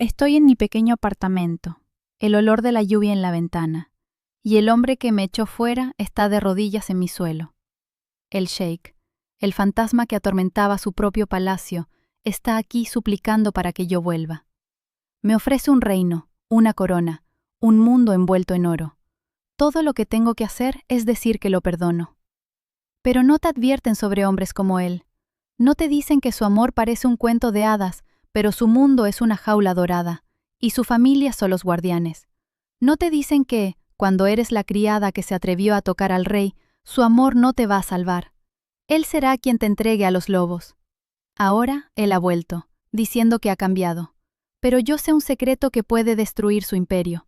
Estoy en mi pequeño apartamento, el olor de la lluvia en la ventana, y el hombre que me echó fuera está de rodillas en mi suelo. El sheik, el fantasma que atormentaba su propio palacio, está aquí suplicando para que yo vuelva. Me ofrece un reino, una corona, un mundo envuelto en oro. Todo lo que tengo que hacer es decir que lo perdono. Pero no te advierten sobre hombres como él. No te dicen que su amor parece un cuento de hadas, pero su mundo es una jaula dorada, y su familia son los guardianes. No te dicen que, cuando eres la criada que se atrevió a tocar al rey, su amor no te va a salvar. Él será quien te entregue a los lobos. Ahora él ha vuelto, diciendo que ha cambiado. Pero yo sé un secreto que puede destruir su imperio.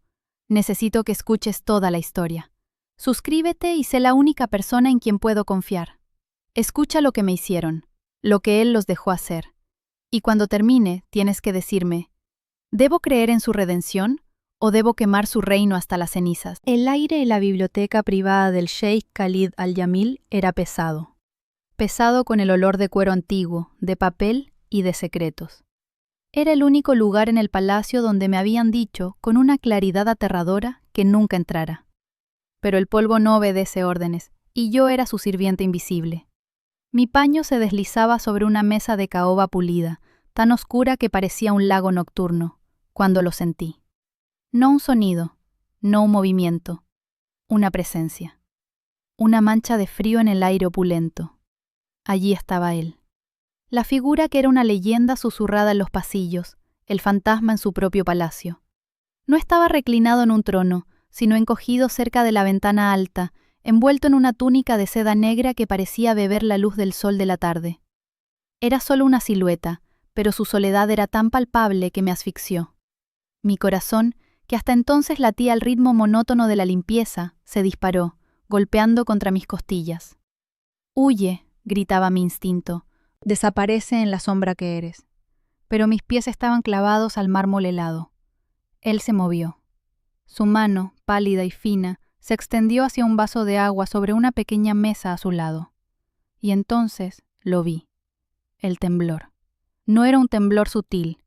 Necesito que escuches toda la historia. Suscríbete y sé la única persona en quien puedo confiar. Escucha lo que me hicieron, lo que él los dejó hacer. Y cuando termine, tienes que decirme, ¿debo creer en su redención o debo quemar su reino hasta las cenizas? El aire en la biblioteca privada del Sheikh Khalid Al-Jamil era pesado. Pesado con el olor de cuero antiguo, de papel y de secretos. Era el único lugar en el palacio donde me habían dicho, con una claridad aterradora, que nunca entrara. Pero el polvo no obedece órdenes, y yo era su sirviente invisible. Mi paño se deslizaba sobre una mesa de caoba pulida, tan oscura que parecía un lago nocturno, cuando lo sentí. No un sonido, no un movimiento, una presencia. Una mancha de frío en el aire opulento. Allí estaba él. La figura que era una leyenda susurrada en los pasillos, el fantasma en su propio palacio. No estaba reclinado en un trono, sino encogido cerca de la ventana alta, envuelto en una túnica de seda negra que parecía beber la luz del sol de la tarde. Era solo una silueta, pero su soledad era tan palpable que me asfixió. Mi corazón, que hasta entonces latía al ritmo monótono de la limpieza, se disparó, golpeando contra mis costillas. «Huye», gritaba mi instinto, «desaparece en la sombra que eres». Pero mis pies estaban clavados al mármol helado. Él se movió. Su mano, pálida y fina, se extendió hacia un vaso de agua sobre una pequeña mesa a su lado. Y entonces lo vi. El temblor. No era un temblor sutil,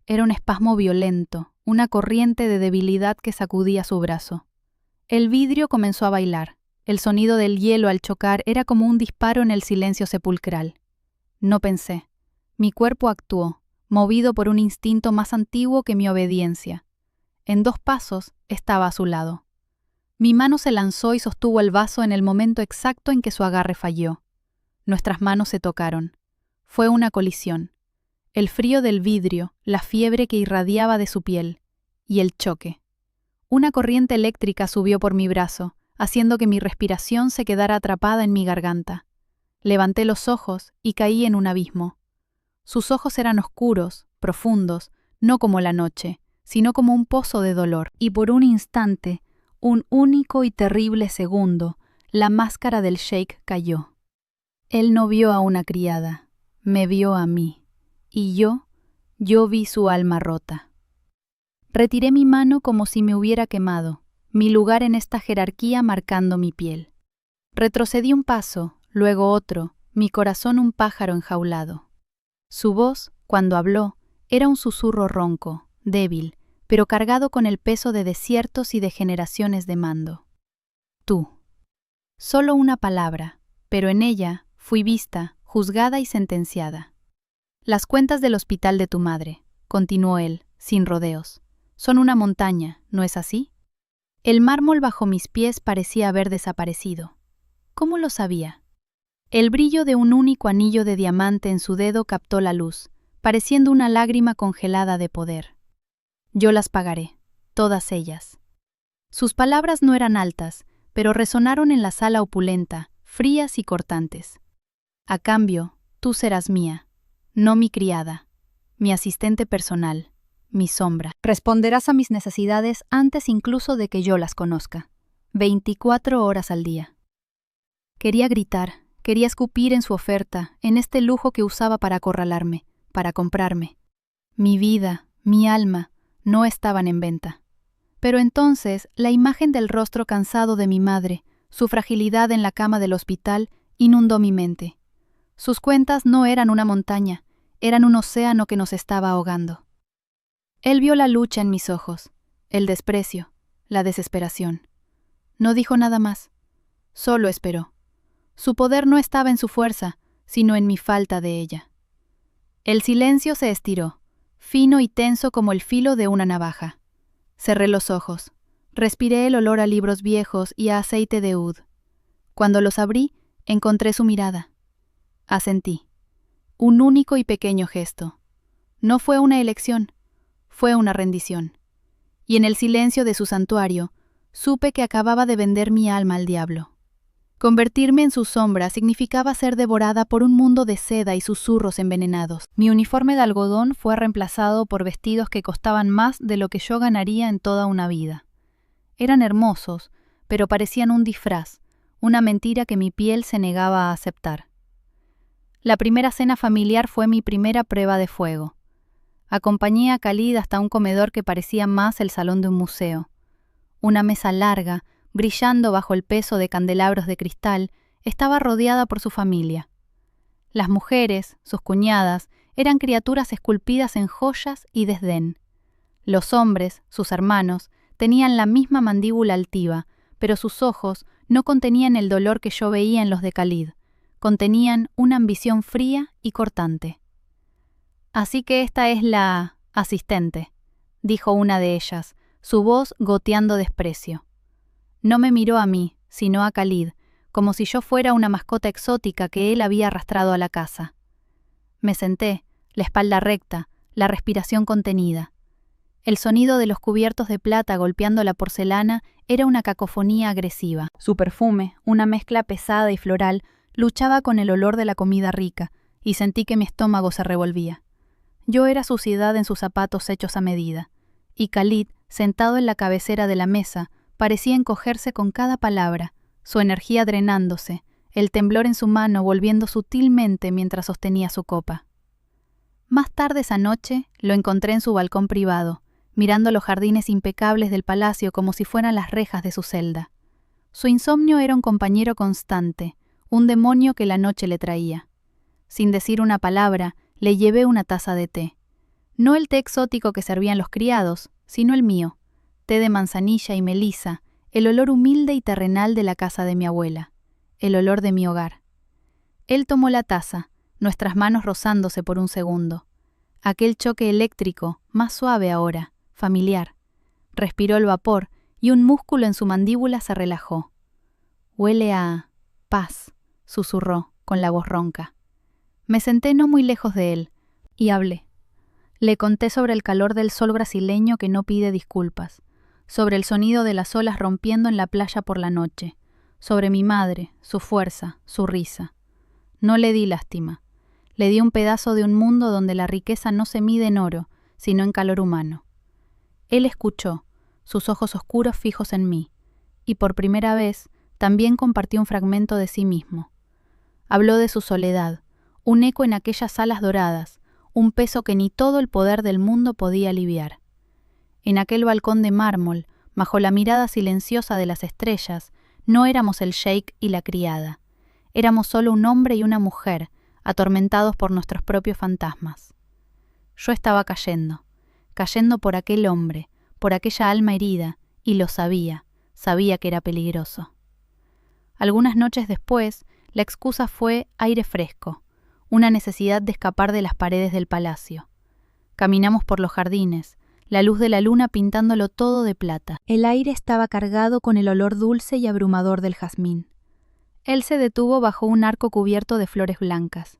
era un espasmo violento, una corriente de debilidad que sacudía su brazo. El vidrio comenzó a bailar. El sonido del hielo al chocar era como un disparo en el silencio sepulcral. No pensé. Mi cuerpo actuó, movido por un instinto más antiguo que mi obediencia. En 2 pasos estaba a su lado. Mi mano se lanzó y sostuvo el vaso en el momento exacto en que su agarre falló. Nuestras manos se tocaron. Fue una colisión. El frío del vidrio, la fiebre que irradiaba de su piel, y el choque. Una corriente eléctrica subió por mi brazo, haciendo que mi respiración se quedara atrapada en mi garganta. Levanté los ojos y caí en un abismo. Sus ojos eran oscuros, profundos, no como la noche, sino como un pozo de dolor, y por un instante, un único y terrible segundo, la máscara del sheik cayó. Él no vio a una criada, me vio a mí, y yo vi su alma rota. Retiré mi mano como si me hubiera quemado, mi lugar en esta jerarquía marcando mi piel. Retrocedí un paso, luego otro, mi corazón un pájaro enjaulado. Su voz, cuando habló, era un susurro ronco, débil, pero cargado con el peso de desiertos y de generaciones de mando. Tú. Solo una palabra, pero en ella fui vista, juzgada y sentenciada. Las cuentas del hospital de tu madre, continuó él, sin rodeos, son una montaña, ¿no es así? El mármol bajo mis pies parecía haber desaparecido. ¿Cómo lo sabía? El brillo de un único anillo de diamante en su dedo captó la luz, pareciendo una lágrima congelada de poder. Yo las pagaré, todas ellas. Sus palabras no eran altas, pero resonaron en la sala opulenta, frías y cortantes. A cambio, tú serás mía, no mi criada, mi asistente personal, mi sombra. Responderás a mis necesidades antes incluso de que yo las conozca. 24 horas al día. Quería gritar, quería escupir en su oferta, en este lujo que usaba para acorralarme, para comprarme. Mi vida, mi alma, no estaban en venta. Pero entonces la imagen del rostro cansado de mi madre, su fragilidad en la cama del hospital, inundó mi mente. Sus cuentas no eran una montaña, eran un océano que nos estaba ahogando. Él vio la lucha en mis ojos, el desprecio, la desesperación. No dijo nada más, solo esperó. Su poder no estaba en su fuerza, sino en mi falta de ella. El silencio se estiró, fino y tenso como el filo de una navaja. Cerré los ojos. Respiré el olor a libros viejos y a aceite de oud. Cuando los abrí, encontré su mirada. Asentí. Un único y pequeño gesto. No fue una elección, fue una rendición. Y en el silencio de su santuario, supe que acababa de vender mi alma al diablo. Convertirme en su sombra significaba ser devorada por un mundo de seda y susurros envenenados. Mi uniforme de algodón fue reemplazado por vestidos que costaban más de lo que yo ganaría en toda una vida. Eran hermosos, pero parecían un disfraz, una mentira que mi piel se negaba a aceptar. La primera cena familiar fue mi primera prueba de fuego. Acompañé a Khalid hasta un comedor que parecía más el salón de un museo. Una mesa larga, brillando bajo el peso de candelabros de cristal, estaba rodeada por su familia. Las mujeres, sus cuñadas, eran criaturas esculpidas en joyas y desdén. Los hombres, sus hermanos, tenían la misma mandíbula altiva, pero sus ojos no contenían el dolor que yo veía en los de Khalid, contenían una ambición fría y cortante. «Así que esta es la asistente», dijo una de ellas, su voz goteando desprecio. No me miró a mí, sino a Khalid, como si yo fuera una mascota exótica que él había arrastrado a la casa. Me senté, la espalda recta, la respiración contenida. El sonido de los cubiertos de plata golpeando la porcelana era una cacofonía agresiva. Su perfume, una mezcla pesada y floral, luchaba con el olor de la comida rica, y sentí que mi estómago se revolvía. Yo era suciedad en sus zapatos hechos a medida, y Khalid, sentado en la cabecera de la mesa, parecía encogerse con cada palabra, su energía drenándose, el temblor en su mano volviendo sutilmente mientras sostenía su copa. Más tarde esa noche lo encontré en su balcón privado, mirando los jardines impecables del palacio como si fueran las rejas de su celda. Su insomnio era un compañero constante, un demonio que la noche le traía. Sin decir una palabra, le llevé una taza de té. No el té exótico que servían los criados, sino el mío, té de manzanilla y melisa, el olor humilde y terrenal de la casa de mi abuela, el olor de mi hogar. Él tomó la taza, nuestras manos rozándose por un segundo. Aquel choque eléctrico, más suave ahora, familiar. Respiró el vapor y un músculo en su mandíbula se relajó. «Huele a paz», susurró, con la voz ronca. Me senté no muy lejos de él, y hablé. Le conté sobre el calor del sol brasileño que no pide disculpas, sobre el sonido de las olas rompiendo en la playa por la noche, sobre mi madre, su fuerza, su risa. No le di lástima. Le di un pedazo de un mundo donde la riqueza no se mide en oro, sino en calor humano. Él escuchó, sus ojos oscuros fijos en mí, y por primera vez también compartió un fragmento de sí mismo. Habló de su soledad, un eco en aquellas alas doradas, un peso que ni todo el poder del mundo podía aliviar. En aquel balcón de mármol, bajo la mirada silenciosa de las estrellas, no éramos el sheik y la criada. Éramos solo un hombre y una mujer, atormentados por nuestros propios fantasmas. Yo estaba cayendo por aquel hombre, por aquella alma herida, y lo sabía que era peligroso. Algunas noches después, la excusa fue aire fresco, una necesidad de escapar de las paredes del palacio. Caminamos por los jardines, la luz de la luna pintándolo todo de plata. El aire estaba cargado con el olor dulce y abrumador del jazmín. Él se detuvo bajo un arco cubierto de flores blancas.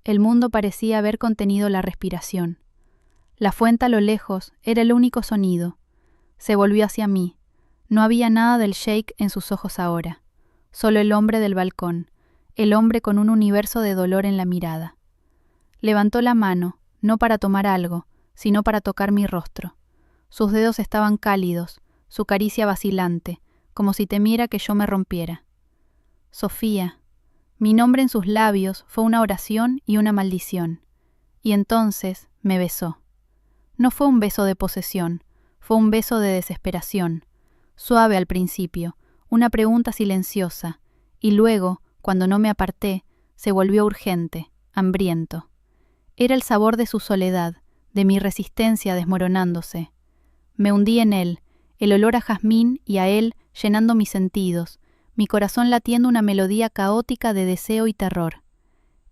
El mundo parecía haber contenido la respiración. La fuente a lo lejos era el único sonido. Se volvió hacia mí. No había nada del sheik en sus ojos ahora. Solo el hombre del balcón, el hombre con un universo de dolor en la mirada. Levantó la mano, no para tomar algo, sino para tocar mi rostro. Sus dedos estaban cálidos, su caricia vacilante, como si temiera que yo me rompiera. Sofía. Mi nombre en sus labios fue una oración y una maldición. Y entonces me besó. No fue un beso de posesión, fue un beso de desesperación. Suave al principio, una pregunta silenciosa, y luego, cuando no me aparté, se volvió urgente, hambriento. Era el sabor de su soledad, de mi resistencia desmoronándose. Me hundí en él, el olor a jazmín y a él llenando mis sentidos, mi corazón latiendo una melodía caótica de deseo y terror.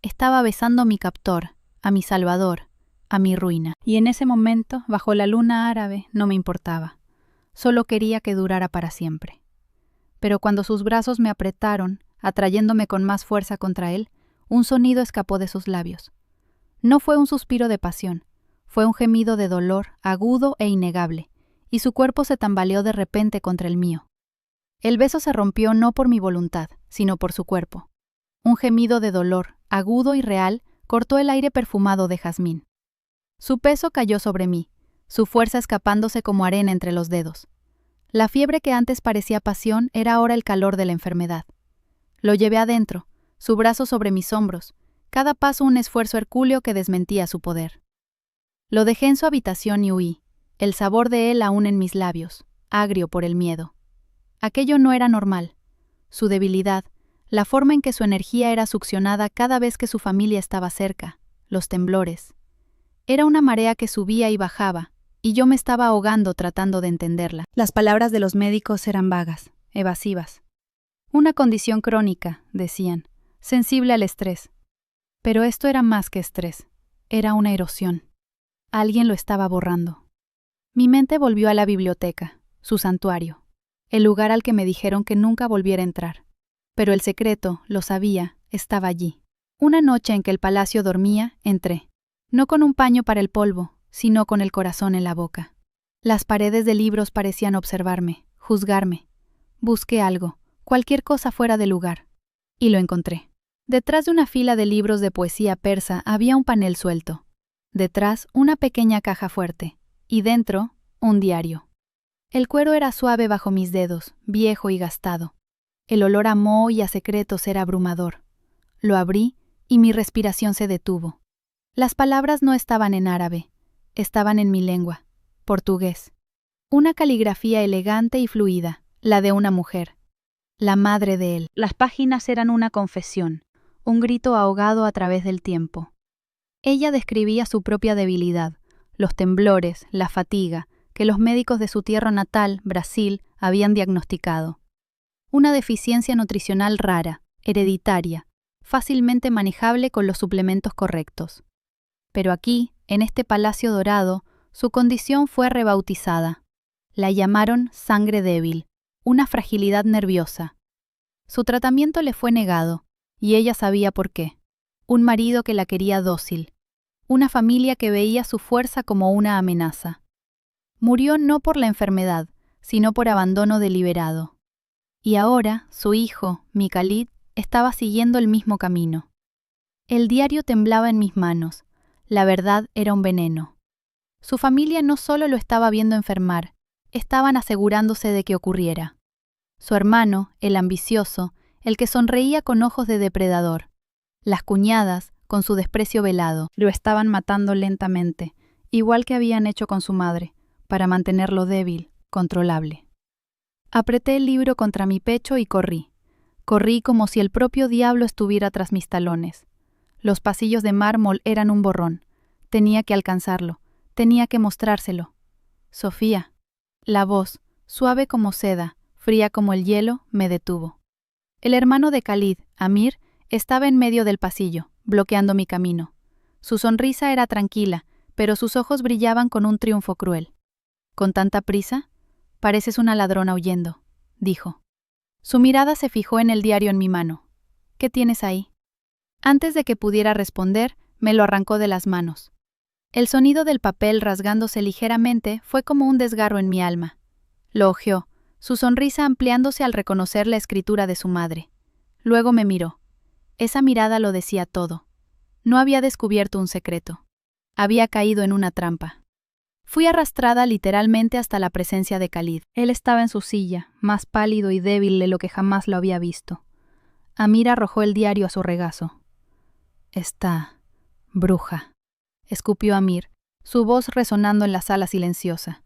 Estaba besando a mi captor, a mi salvador, a mi ruina. Y en ese momento, bajo la luna árabe, no me importaba. Solo quería que durara para siempre. Pero cuando sus brazos me apretaron, atrayéndome con más fuerza contra él, un sonido escapó de sus labios. No fue un suspiro de pasión, fue un gemido de dolor agudo e innegable, y su cuerpo se tambaleó de repente contra el mío. El beso se rompió no por mi voluntad, sino por su cuerpo. Un gemido de dolor, agudo y real, cortó el aire perfumado de jazmín. Su peso cayó sobre mí, su fuerza escapándose como arena entre los dedos. La fiebre que antes parecía pasión era ahora el calor de la enfermedad. Lo llevé adentro, su brazo sobre mis hombros, cada paso un esfuerzo hercúleo que desmentía su poder. Lo dejé en su habitación y huí, el sabor de él aún en mis labios, agrio por el miedo. Aquello no era normal. Su debilidad, la forma en que su energía era succionada cada vez que su familia estaba cerca, los temblores. Era una marea que subía y bajaba, y yo me estaba ahogando tratando de entenderla. Las palabras de los médicos eran vagas, evasivas. Una condición crónica, decían, sensible al estrés. Pero esto era más que estrés, era una erosión. Alguien lo estaba borrando. Mi mente volvió a la biblioteca, su santuario, el lugar al que me dijeron que nunca volviera a entrar. Pero el secreto, lo sabía, estaba allí. Una noche en que el palacio dormía, entré. No con un paño para el polvo, sino con el corazón en la boca. Las paredes de libros parecían observarme, juzgarme. Busqué algo, cualquier cosa fuera de lugar. Y lo encontré. Detrás de una fila de libros de poesía persa había un panel suelto. Detrás, una pequeña caja fuerte. Y dentro, un diario. El cuero era suave bajo mis dedos, viejo y gastado. El olor a moho y a secretos era abrumador. Lo abrí y mi respiración se detuvo. Las palabras no estaban en árabe, estaban en mi lengua, portugués. Una caligrafía elegante y fluida, la de una mujer, la madre de él. Las páginas eran una confesión, un grito ahogado a través del tiempo. Ella describía su propia debilidad, los temblores, la fatiga, que los médicos de su tierra natal, Brasil, habían diagnosticado. Una deficiencia nutricional rara, hereditaria, fácilmente manejable con los suplementos correctos. Pero aquí, en este palacio dorado, su condición fue rebautizada. La llamaron sangre débil, una fragilidad nerviosa. Su tratamiento le fue negado, y ella sabía por qué. Un marido que la quería dócil. Una familia que veía su fuerza como una amenaza. Murió no por la enfermedad, sino por abandono deliberado. Y ahora, su hijo, mi Khalid, estaba siguiendo el mismo camino. El diario temblaba en mis manos. La verdad era un veneno. Su familia no solo lo estaba viendo enfermar, estaban asegurándose de que ocurriera. Su hermano, el ambicioso, el que sonreía con ojos de depredador. Las cuñadas, con su desprecio velado, lo estaban matando lentamente, igual que habían hecho con su madre, para mantenerlo débil, controlable. Apreté el libro contra mi pecho y corrí. Corrí como si el propio diablo estuviera tras mis talones. Los pasillos de mármol eran un borrón. Tenía que alcanzarlo. Tenía que mostrárselo. Sofía. La voz, suave como seda, fría como el hielo, me detuvo. El hermano de Khalid, Amir, estaba en medio del pasillo, bloqueando mi camino. Su sonrisa era tranquila, pero sus ojos brillaban con un triunfo cruel. ¿Con tanta prisa? Pareces una ladrona huyendo, dijo. Su mirada se fijó en el diario en mi mano. ¿Qué tienes ahí? Antes de que pudiera responder, me lo arrancó de las manos. El sonido del papel rasgándose ligeramente fue como un desgarro en mi alma. Lo hojeó, su sonrisa ampliándose al reconocer la escritura de su madre. Luego me miró. Esa mirada lo decía todo. No había descubierto un secreto. Había caído en una trampa. Fui arrastrada literalmente hasta la presencia de Khalid. Él estaba en su silla, más pálido y débil de lo que jamás lo había visto. Amir arrojó el diario a su regazo. «Esta bruja», escupió Amir, su voz resonando en la sala silenciosa.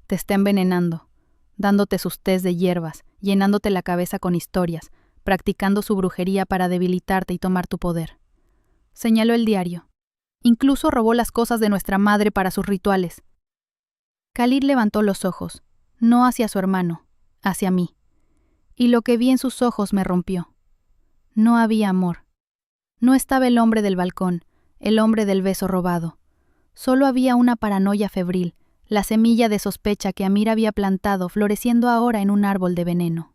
«Te está envenenando, dándote sus tés de hierbas, llenándote la cabeza con historias, practicando su brujería para debilitarte y tomar tu poder». Señaló el diario. Incluso robó las cosas de nuestra madre para sus rituales. Khalid levantó los ojos, no hacia su hermano, hacia mí. Y lo que vi en sus ojos me rompió. No había amor. No estaba el hombre del balcón, el hombre del beso robado. Solo había una paranoia febril, la semilla de sospecha que Amir había plantado floreciendo ahora en un árbol de veneno.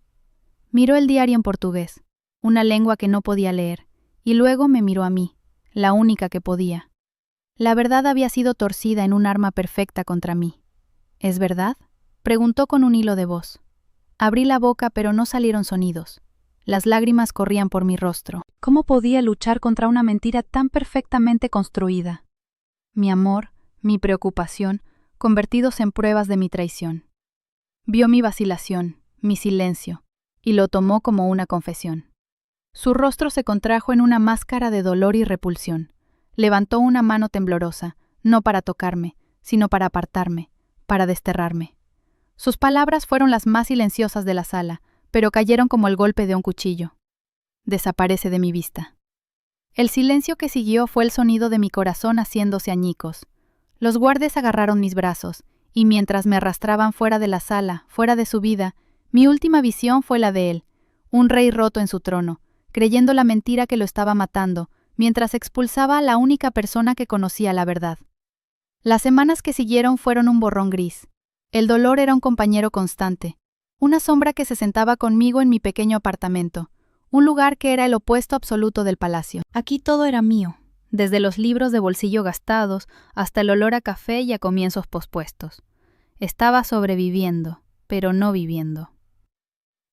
Miró el diario en portugués, una lengua que no podía leer, y luego me miró a mí, la única que podía. La verdad había sido torcida en un arma perfecta contra mí. ¿Es verdad?, preguntó con un hilo de voz. Abrí la boca, pero no salieron sonidos. Las lágrimas corrían por mi rostro. ¿Cómo podía luchar contra una mentira tan perfectamente construida? Mi amor, mi preocupación, convertidos en pruebas de mi traición. Vio mi vacilación, mi silencio, y lo tomó como una confesión. Su rostro se contrajo en una máscara de dolor y repulsión. Levantó una mano temblorosa, no para tocarme, sino para apartarme, para desterrarme. Sus palabras fueron las más silenciosas de la sala, pero cayeron como el golpe de un cuchillo. Desaparece de mi vista. El silencio que siguió fue el sonido de mi corazón haciéndose añicos. Los guardias agarraron mis brazos, y mientras me arrastraban fuera de la sala, fuera de su vida, mi última visión fue la de él, un rey roto en su trono, creyendo la mentira que lo estaba matando, mientras expulsaba a la única persona que conocía la verdad. Las semanas que siguieron fueron un borrón gris. El dolor era un compañero constante, una sombra que se sentaba conmigo en mi pequeño apartamento, un lugar que era el opuesto absoluto del palacio. Aquí todo era mío, desde los libros de bolsillo gastados hasta el olor a café y a comienzos pospuestos. Estaba sobreviviendo, pero no viviendo.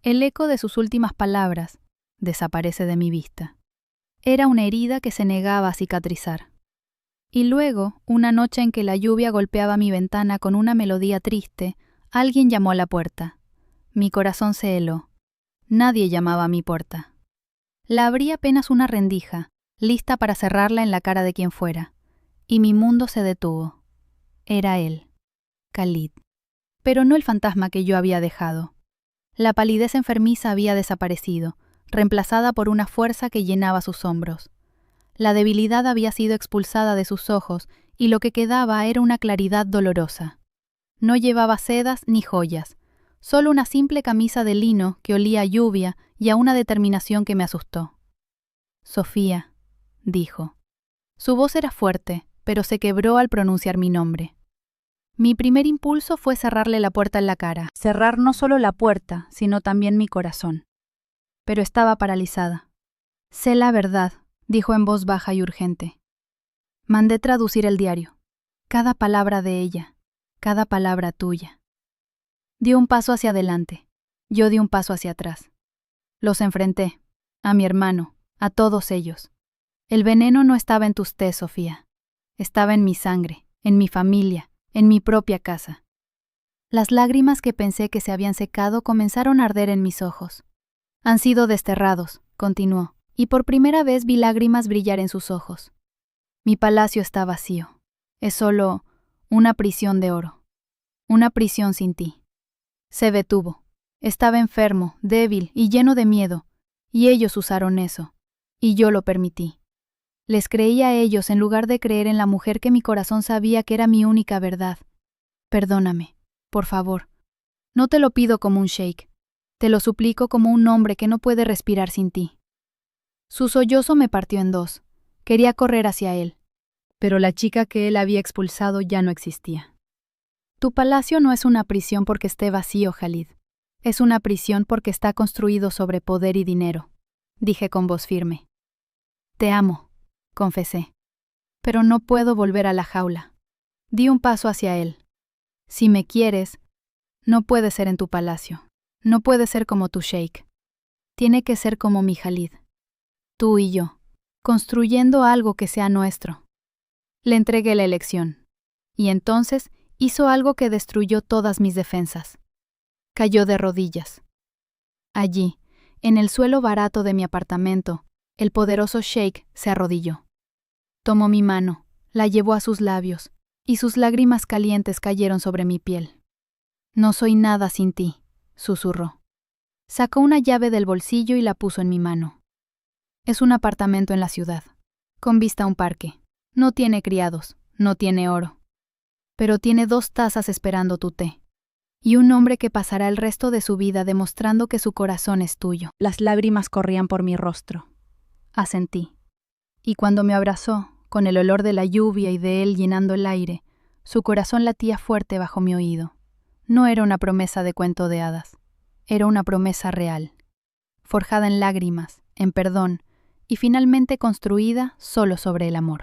El eco de sus últimas palabras desaparece de mi vista. Era una herida que se negaba a cicatrizar. Y luego, una noche en que la lluvia golpeaba mi ventana con una melodía triste, alguien llamó a la puerta. Mi corazón se heló. Nadie llamaba a mi puerta. La abrí apenas una rendija, lista para cerrarla en la cara de quien fuera. Y mi mundo se detuvo. Era él, Khalid. Pero no el fantasma que yo había dejado. La palidez enfermiza había desaparecido, reemplazada por una fuerza que llenaba sus hombros. La debilidad había sido expulsada de sus ojos y lo que quedaba era una claridad dolorosa. No llevaba sedas ni joyas, solo una simple camisa de lino que olía a lluvia y a una determinación que me asustó. Sofía, dijo. Su voz era fuerte, pero se quebró al pronunciar mi nombre. Mi primer impulso fue cerrarle la puerta en la cara, cerrar no solo la puerta, sino también mi corazón. Pero estaba paralizada. Sé la verdad, dijo en voz baja y urgente. Mandé traducir el diario. Cada palabra de ella, cada palabra tuya. Dio un paso hacia adelante. Yo di un paso hacia atrás. Los enfrenté, a mi hermano, a todos ellos. El veneno no estaba en tus tés, Sofía. Estaba en mi sangre, en mi familia, en mi propia casa. Las lágrimas que pensé que se habían secado comenzaron a arder en mis ojos. Han sido desterrados, continuó, y por primera vez vi lágrimas brillar en sus ojos. Mi palacio está vacío. Es solo una prisión de oro. Una prisión sin ti. Se detuvo. Estaba enfermo, débil y lleno de miedo, y ellos usaron eso, y yo lo permití. Les creí a ellos en lugar de creer en la mujer que mi corazón sabía que era mi única verdad. Perdóname, por favor. No te lo pido como un sheik. Te lo suplico como un hombre que no puede respirar sin ti. Su sollozo me partió en dos. Quería correr hacia él, pero la chica que él había expulsado ya no existía. Tu palacio no es una prisión porque esté vacío, Khalid. Es una prisión porque está construido sobre poder y dinero, dije con voz firme. Te amo, confesé. Pero no puedo volver a la jaula. Di un paso hacia él. Si me quieres, no puede ser en tu palacio. No puede ser como tu sheik. Tiene que ser como mi Khalid. Tú y yo, construyendo algo que sea nuestro. Le entregué la elección. Y entonces hizo algo que destruyó todas mis defensas. Cayó de rodillas. Allí, en el suelo barato de mi apartamento, el poderoso sheik se arrodilló. Tomó mi mano, la llevó a sus labios, y sus lágrimas calientes cayeron sobre mi piel. No soy nada sin ti, susurró. Sacó una llave del bolsillo y la puso en mi mano. Es un apartamento en la ciudad, con vista a un parque. No tiene criados, no tiene oro, pero tiene 2 tazas esperando tu té, y un hombre que pasará el resto de su vida demostrando que su corazón es tuyo. Las lágrimas corrían por mi rostro. Asentí. Y cuando me abrazó, con el olor de la lluvia y de él llenando el aire, su corazón latía fuerte bajo mi oído. No era una promesa de cuento de hadas, era una promesa real, forjada en lágrimas, en perdón, y finalmente construida solo sobre el amor.